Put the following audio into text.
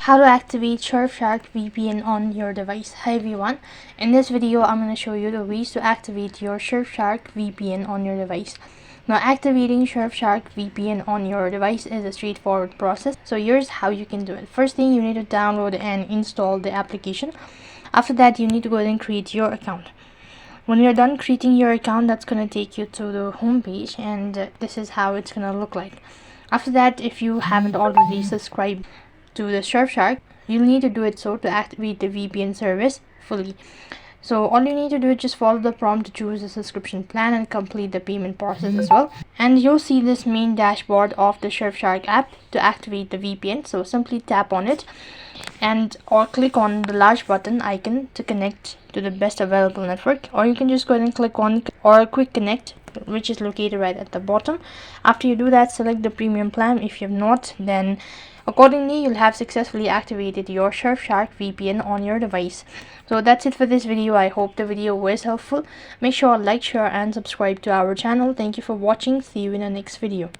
How to activate Surfshark VPN on your device. Hi everyone, in this video I'm going to show you the ways to activate your Surfshark VPN on your device. Now, activating Surfshark VPN on your device is a straightforward process, so here's how you can do it. First thing, you need to download and install the application. After that, you need to go ahead and create your account. When you're done creating your account, that's going to take you to the home page, and this is how it's going to look like. After that, if you haven't already subscribed to the Surfshark, you'll need to do it so to activate the VPN service fully. So all you need to do is just follow the prompt to choose a subscription plan and complete the payment process as well. And you'll see this main dashboard of the Surfshark app to activate the VPN. So simply tap on it or click on the large button icon to connect to the best available network, or you can just go ahead and click on or quick connect, which is located right at the bottom. After you do that, select the premium plan. If you have not, then accordingly you'll have successfully activated your Surfshark VPN on your device. So that's it for this video. I hope the video was helpful. Make sure to like, share and subscribe to our channel. Thank you for watching. See you in the next video.